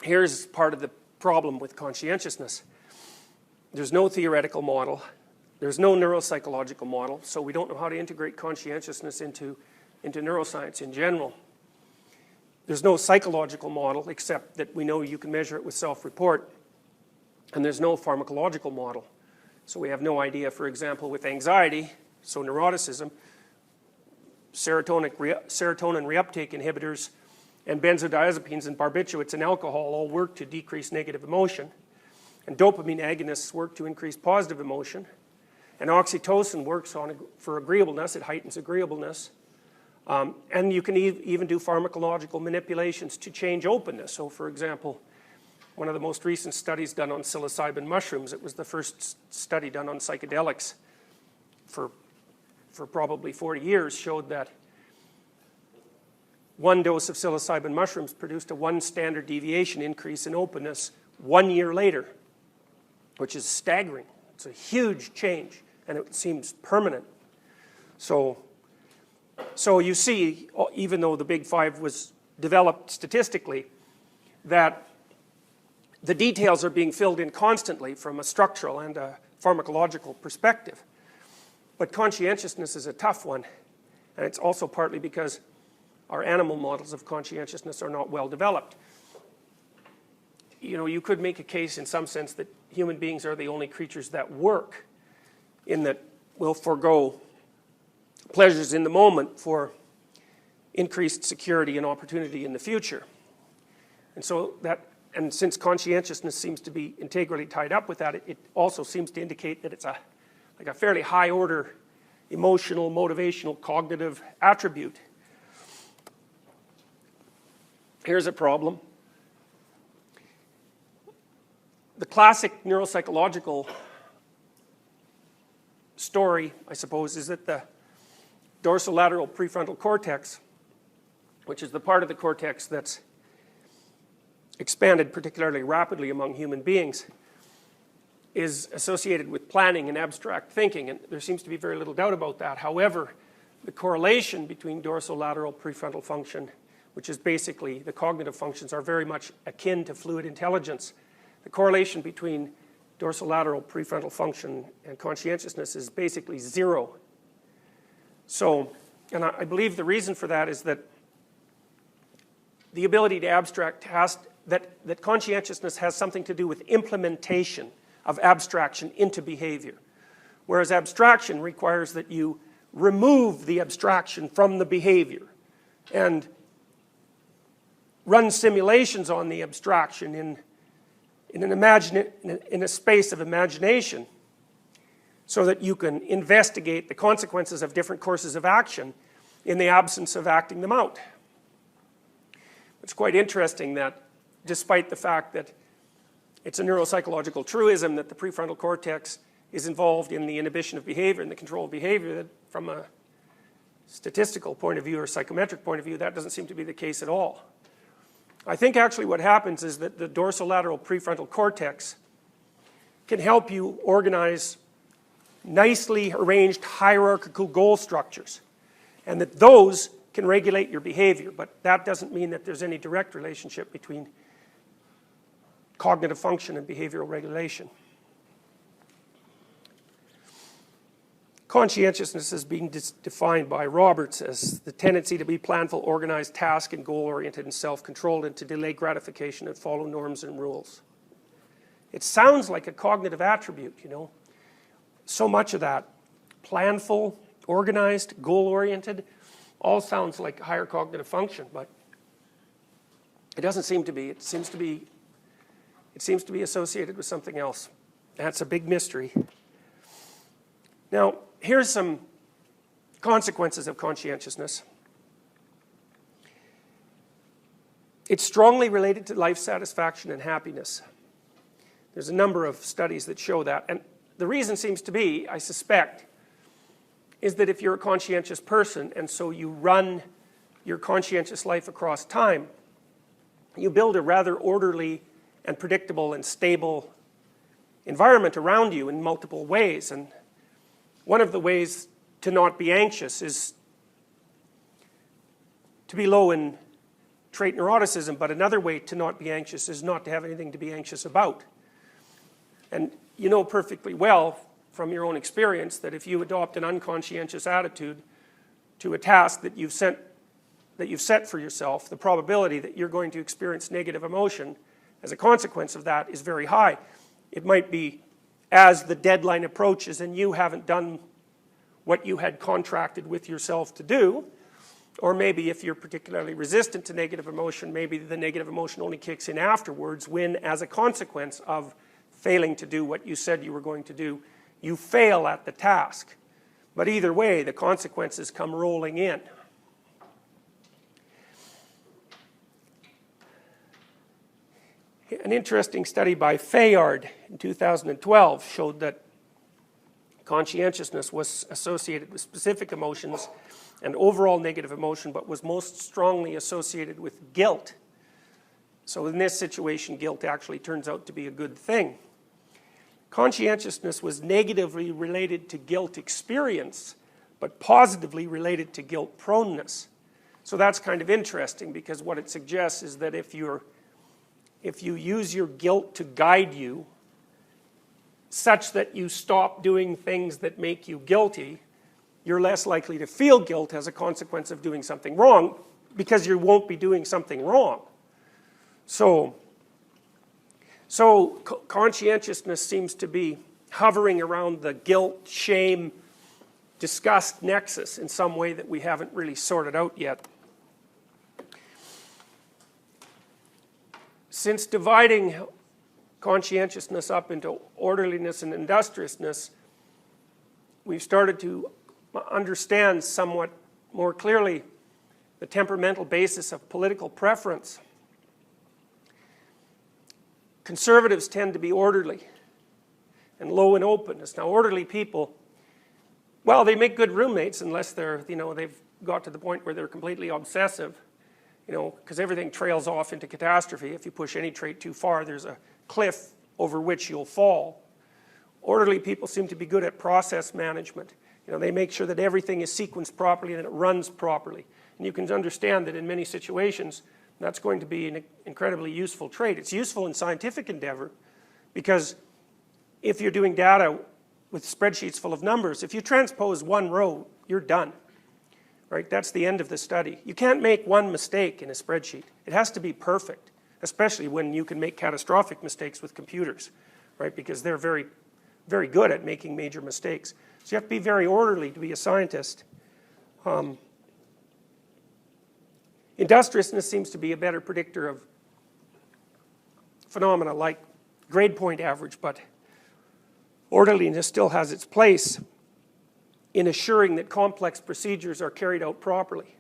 here's part of the problem with conscientiousness. There's no theoretical model. There's no neuropsychological model, so we don't know how to integrate conscientiousness into neuroscience in general. There's no psychological model, except that we know you can measure it with self-report. And there's no pharmacological model. So we have no idea, for example, with anxiety, so neuroticism, serotonin reuptake inhibitors, and benzodiazepines and barbiturates and alcohol all work to decrease negative emotion. And dopamine agonists work to increase positive emotion. And oxytocin works for agreeableness. It heightens agreeableness. And you can even do pharmacological manipulations to change openness. So, for example, one of the most recent studies done on psilocybin mushrooms, it was the first study done on psychedelics for probably 40 years, showed that one dose of psilocybin mushrooms produced a 1 standard deviation increase in openness 1 year later, which is staggering. It's a huge change, and it seems permanent. So you see, even though the Big Five was developed statistically, that the details are being filled in constantly from a structural and a pharmacological perspective. But conscientiousness is a tough one, and it's also partly because our animal models of conscientiousness are not well developed. You know, you could make a case in some sense that human beings are the only creatures that work, in that we'll forego pleasures in the moment for increased security and opportunity in the future. And so and since conscientiousness seems to be integrally tied up with that, it also seems to indicate that it's like a fairly high order emotional, motivational, cognitive attribute. Here's a problem. The classic neuropsychological story, I suppose, is that the dorsolateral prefrontal cortex, which is the part of the cortex that's expanded particularly rapidly among human beings, is associated with planning and abstract thinking, and there seems to be very little doubt about that. However, the correlation between dorsolateral prefrontal function, which is basically the cognitive functions, are very much akin to fluid intelligence. The correlation between dorsolateral prefrontal function and conscientiousness is basically zero. So, and I believe the reason for that is that the ability to abstract that conscientiousness has something to do with implementation of abstraction into behavior. Whereas abstraction requires that you remove the abstraction from the behavior and run simulations on the abstraction in a space of imagination, so that you can investigate the consequences of different courses of action in the absence of acting them out. It's quite interesting that despite the fact that it's a neuropsychological truism that the prefrontal cortex is involved in the inhibition of behavior and the control of behavior, that from a statistical point of view or psychometric point of view, that doesn't seem to be the case at all. I think actually what happens is that the dorsolateral prefrontal cortex can help you organize nicely arranged hierarchical goal structures, and that those can regulate your behavior, but that doesn't mean that there's any direct relationship between cognitive function and behavioral regulation. Conscientiousness is being defined by Roberts as the tendency to be planful, organized, task and goal-oriented and self-controlled, and to delay gratification and follow norms and rules. It sounds like a cognitive attribute, you know. So much of that, planful, organized, goal-oriented, all sounds like higher cognitive function, but it doesn't seem to be. It seems to be associated with something else. That's a big mystery. Now, here's some consequences of conscientiousness. It's strongly related to life satisfaction and happiness. There's a number of studies that show that, and the reason seems to be, I suspect, is that if you're a conscientious person and so you run your conscientious life across time, you build a rather orderly and predictable and stable environment around you in multiple ways. And one of the ways to not be anxious is to be low in trait neuroticism, but another way to not be anxious is not to have anything to be anxious about. And you know perfectly well from your own experience that if you adopt an unconscientious attitude to a task that you've set for yourself, the probability that you're going to experience negative emotion as a consequence of that is very high. It might be as the deadline approaches and you haven't done what you had contracted with yourself to do, or maybe if you're particularly resistant to negative emotion, maybe the negative emotion only kicks in afterwards when, as a consequence of failing to do what you said you were going to do, you fail at the task. But either way, the consequences come rolling in. An interesting study by Fayard in 2012 showed that conscientiousness was associated with specific emotions and overall negative emotion, but was most strongly associated with guilt. So in this situation, guilt actually turns out to be a good thing. Conscientiousness was negatively related to guilt experience, but positively related to guilt proneness. So that's kind of interesting, because what it suggests is that if you use your guilt to guide you, such that you stop doing things that make you guilty, you're less likely to feel guilt as a consequence of doing something wrong, because you won't be doing something wrong. So conscientiousness seems to be hovering around the guilt, shame, disgust nexus in some way that we haven't really sorted out yet. Since dividing conscientiousness up into orderliness and industriousness, we've started to understand somewhat more clearly the temperamental basis of political preference. Conservatives tend to be orderly and low in openness. Now, orderly people, well, they make good roommates unless they're, they've got to the point where they're completely obsessive, because everything trails off into catastrophe. If you push any trait too far, there's a cliff over which you'll fall. Orderly people seem to be good at process management. They make sure that everything is sequenced properly and that it runs properly. And you can understand that in many situations, that's going to be an incredibly useful trait. It's useful in scientific endeavor, because if you're doing data with spreadsheets full of numbers, if you transpose one row, you're done. Right? That's the end of the study. You can't make one mistake in a spreadsheet. It has to be perfect, especially when you can make catastrophic mistakes with computers, right? Because they're very, very good at making major mistakes. So you have to be very orderly to be a scientist. Industriousness seems to be a better predictor of phenomena like grade point average, but orderliness still has its place in assuring that complex procedures are carried out properly.